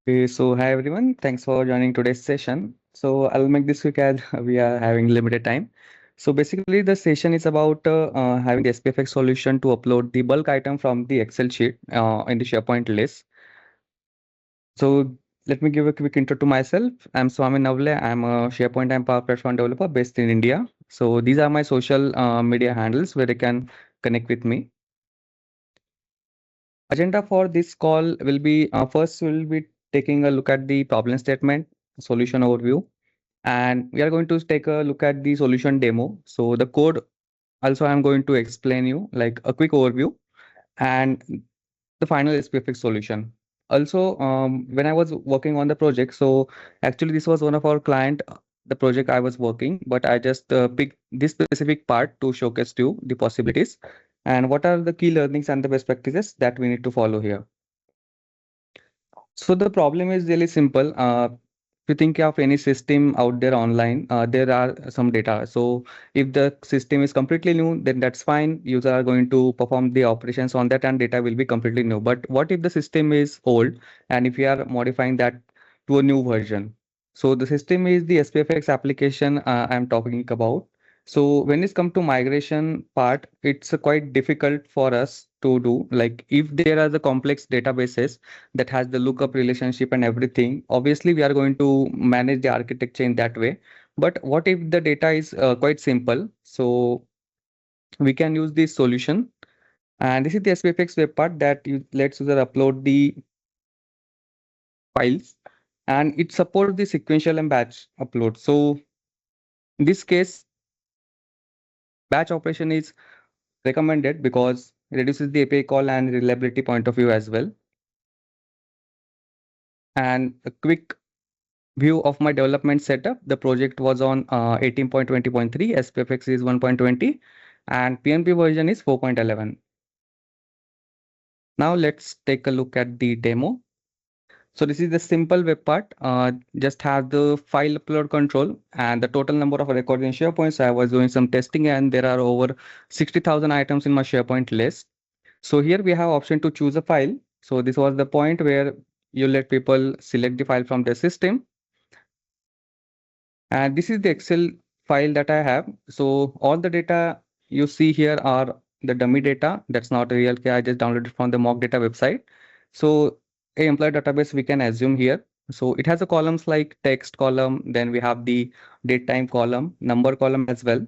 Okay, so hi everyone, thanks for joining today's session. So I'll make this quick as we are having limited time. So basically the session is about having the SPFx solution to upload the bulk item from the Excel sheet in the SharePoint list. So let me give a quick intro to myself. I'm Swami Navle. I'm a SharePoint and Power Platform developer based in India. So these are my social media handles where they can connect with me. Agenda for this call will be first we'll be taking a look at the problem statement, solution overview, and we are going to take a look at the solution demo. So the code also I'm going to explain you like a quick overview and the final SPFX solution. Also, when I was working on the project, so actually this was one of our client, the project I was working, but I just picked this specific part to showcase to you the possibilities and what are the key learnings and the best practices that we need to follow here. So the problem is really simple. If you think of any system out there online, there are some data. So if the system is completely new, then that's fine. User are going to perform the operations on that and data will be completely new. But what if the system is old and if we are modifying that to a new version? So the system is the SPFX application I'm talking about. So when it's come to migration part, it's quite difficult for us to do. Like if there are the complex databases that has the lookup relationship and everything, obviously we are going to manage the architecture in that way. But what if the data is quite simple? So we can use this solution. And this is the SPFX web part that you lets user upload the files and it supports the sequential and batch upload. So in this case, batch operation is recommended because it reduces the API call and reliability point of view as well. And a quick view of my development setup. The project was on 18.20.3, SPFX is 1.20, and PnP version is 4.11. Now let's take a look at the demo. So this is the simple web part. Just have the file upload control and the total number of records in SharePoint. So I was doing some testing and there are over 60,000 items in my SharePoint list. So here we have option to choose a file. So this was the point where you let people select the file from the system. And this is the Excel file that I have. So all the data you see here are the dummy data. That's not a real. I just downloaded from the mock data website. So a employee database we can assume here. So it has a columns like text column. Then we have the date time column, number column as well.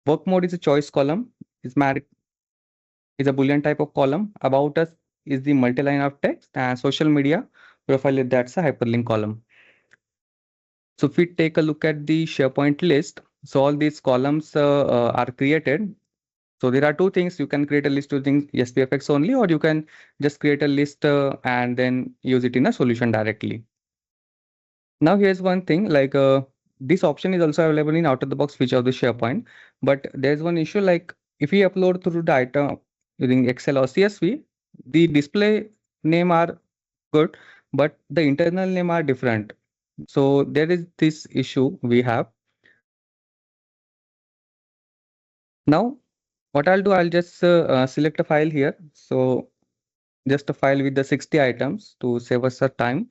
Work mode is a choice column. Is married is a Boolean type of column. About us is the multi-line of text and social media profile. That's a hyperlink column. So if we take a look at the SharePoint list, so all these columns are created. So there are two things. You can create a list using SPFX only, or you can just create a list and then use it in a solution directly. Now here's one thing, like this option is also available in out-of-the-box feature of the SharePoint, but there's one issue like if we upload through the item using Excel or CSV, the display name are good, but the internal name are different. So there is this issue we have. Now, what I'll do, I'll just select a file here. So just a file with the 60 items to save us the time.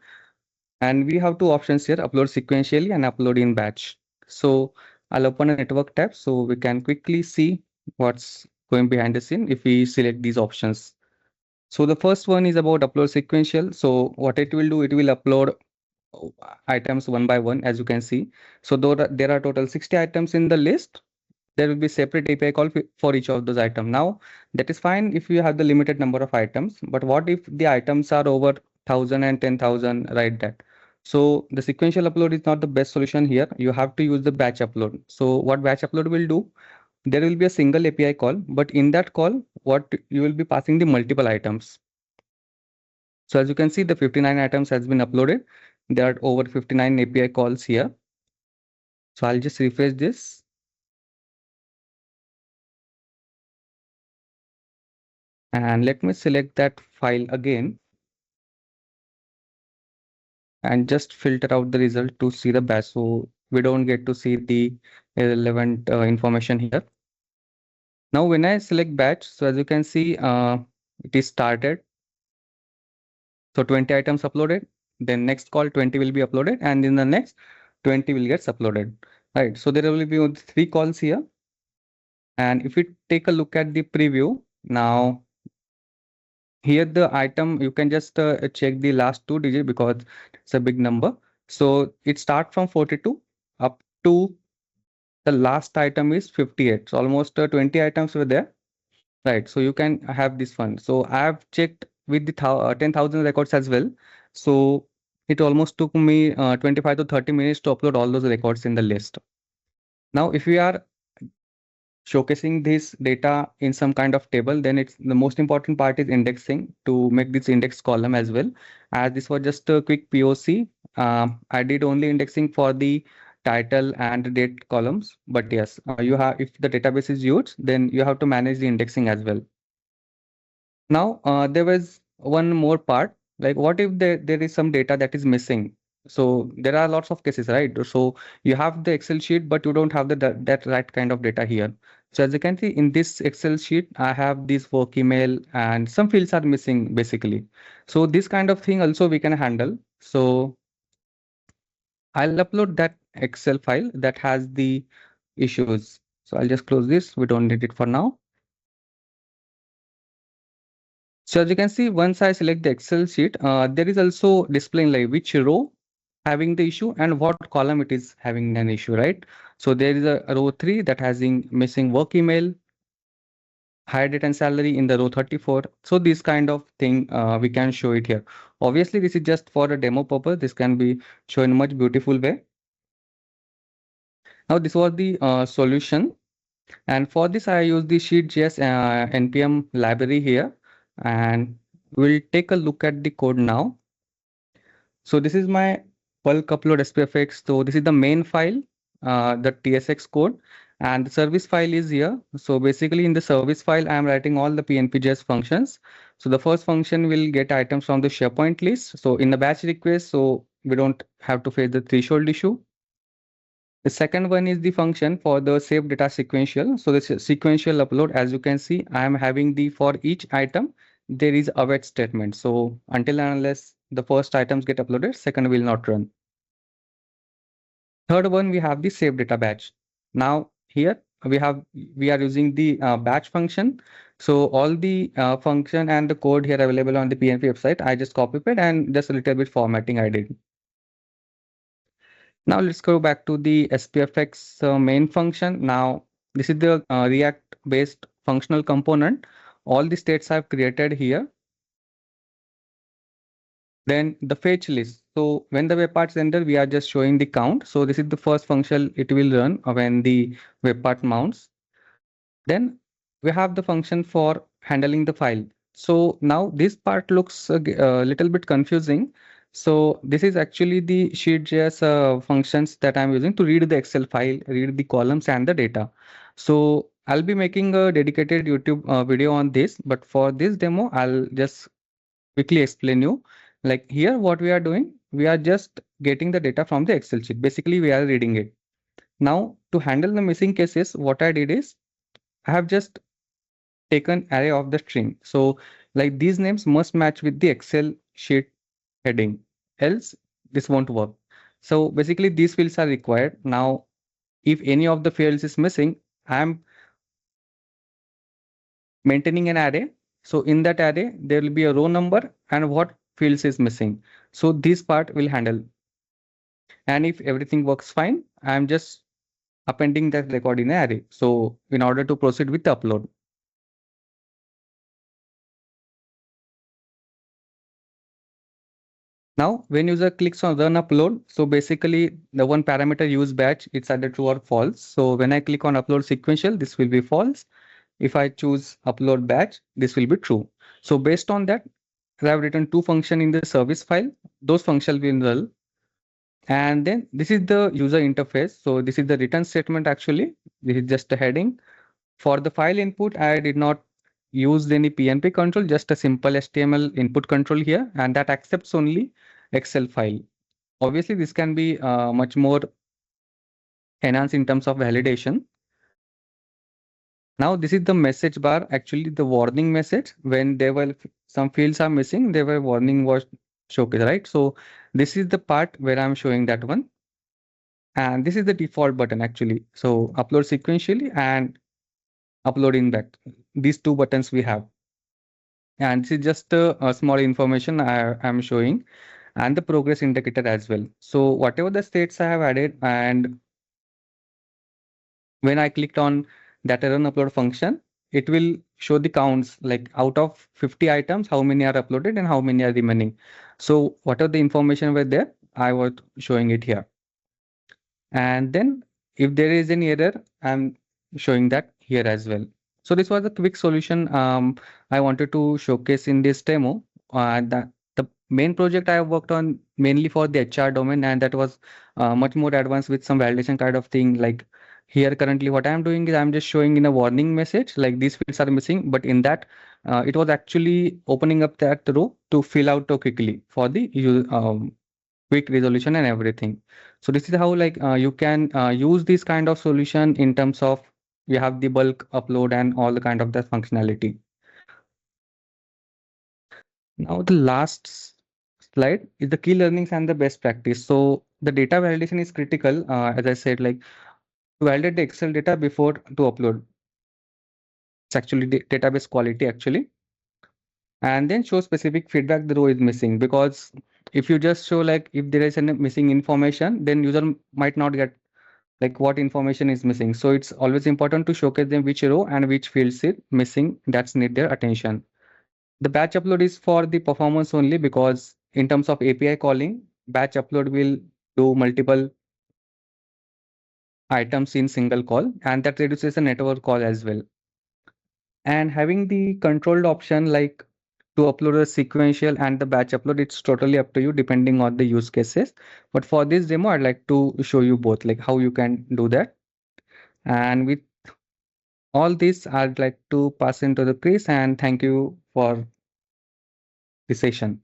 And we have two options here, upload sequentially and upload in batch. So I'll open a network tab so we can quickly see what's going behind the scene if we select these options. So the first one is about upload sequential. So what it will do, it will upload items one by one, as you can see. So though there are total 60 items in the list, there will be separate API call for each of those items. Now, that is fine if you have the limited number of items, but what if the items are over 1,000 and 10,000, right? That. So the sequential upload is not the best solution here. You have to use the batch upload. So what batch upload will do, there will be a single API call, but in that call, what you will be passing the multiple items. So as you can see, the 59 items has been uploaded. There are over 59 API calls here. So I'll just refresh this. And let me select that file again and just filter out the result to see the batch. So we don't get to see the relevant information here. Now, when I select batch, so as you can see, it is started. So 20 items uploaded, then next call 20 will be uploaded, and in the next 20 will get uploaded, right? So there will be only 3 calls here. And if we take a look at the preview, now here the item, you can just check the last 2 digits because it's a big number. So it starts from 42 up to the last item is 58. So almost 20 items were there, right? So you can have this one. So I have checked with the 10,000 records as well. So it almost took me 25 to 30 minutes to upload all those records in the list. Now, if we are showcasing this data in some kind of table, then it's the most important part is indexing to make this index column as well. As this was just a quick POC, I did only indexing for the title and date columns. But yes, you have, if the database is huge, then you have to manage the indexing as well. Now, there was one more part, like what if there is some data that is missing? So there are lots of cases, right? So you have the Excel sheet, but you don't have that right kind of data here. So as you can see in this Excel sheet, I have this work email and some fields are missing basically. So this kind of thing also we can handle. So I'll upload that Excel file that has the issues. So I'll just close this. We don't need it for now. So as you can see, once I select the Excel sheet, there is also displaying like which row having the issue and what column it is having an issue, right? So there is a row 3 that has missing work email, higher date and salary in the row 34. So this kind of thing we can show it here. Obviously, this is just for a demo purpose. This can be shown in a much beautiful way. Now this was the solution. And for this, I use the SheetJS NPM library here. And we'll take a look at the code now. So this is my bulk upload SPFx. So this is the main file, the TSX code, and the service file is here. So basically in the service file, I am writing all the PnPjs functions. So the first function will get items from the SharePoint list. So in the batch request, so we don't have to face the threshold issue. The second one is the function for the save data sequential. So this sequential upload, as you can see, I am having the for each item, there is await statement. So until and unless the first items get uploaded, second will not run. Third one, we have the save data batch. Now here we are using the batch function. So all the function and the code here available on the PnP website, I just copy it and just a little bit formatting I did. Now let's go back to the SPFx main function. Now this is the React based functional component. All the states I've created here. Then the fetch list. So when the web parts enter, we are just showing the count. So this is the first function it will run when the web part mounts. Then we have the function for handling the file. So now this part looks a little bit confusing. So this is actually the SheetJS functions that I'm using to read the Excel file, read the columns and the data. So I'll be making a dedicated YouTube video on this, but for this demo, I'll just quickly explain you. Like here, what we are doing, we are just getting the data from the Excel sheet. Basically, we are reading it. Now, to handle the missing cases, what I did is I have just taken array of the string. So like these names must match with the Excel sheet heading, else this won't work. So basically these fields are required. Now, if any of the fields is missing, I am maintaining an array. So in that array, there will be a row number and what fields is missing. So this part will handle. And if everything works fine, I'm just appending that record in an array. So in order to proceed with the upload. Now, when user clicks on run upload, so basically the one parameter use batch, it's either true or false. So when I click on upload sequential, this will be false. If I choose upload batch, this will be true. So based on that, I have written 2 functions in the service file. Those functions will run. And then this is the user interface. So this is the return statement actually. This is just a heading. For the file input, I did not use any PnP control, just a simple HTML input control here, and that accepts only Excel file. Obviously, this can be much more enhanced in terms of validation. Now this is the message bar, actually the warning message. When there were some fields are missing, there were warning was showcased, right? So this is the part where I'm showing that one. And this is the default button actually. So upload sequentially and uploading back. These two buttons we have. And this is just a small information I am showing, and the progress indicator as well. So whatever the states I have added, and when I clicked on that run upload function, it will show the counts, like out of 50 items, how many are uploaded and how many are remaining. So whatever the information were there, I was showing it here. And then if there is any error, I'm showing that here as well. So this was a quick solution I wanted to showcase in this demo. That the main project I have worked on mainly for the HR domain, and that was much more advanced with some validation kind of thing. Like here currently what I'm doing is I'm just showing in a warning message like these fields are missing, but in that it was actually opening up that row to fill out quickly for the quick resolution and everything. So this is how like you can use this kind of solution in terms of you have the bulk upload and all the kind of that functionality. Now the last slide is the key learnings and the best practice. So the data validation is critical, as I said, like to validate the Excel data before to upload. It's actually database quality actually, and then show specific feedback the row is missing, because if you just show like if there is any missing information, then user might not get like what information is missing. So it's always important to showcase them which row and which fields is missing that's need their attention. The batch upload is for the performance only, because in terms of API calling, batch upload will do multiple items in single call, and that reduces the network call as well. And having the controlled option like to upload a sequential and the batch upload, it's totally up to you depending on the use cases. But for this demo, I'd like to show you both, like how you can do that. And with all this, I'd like to pass into the Chris and thank you for the session.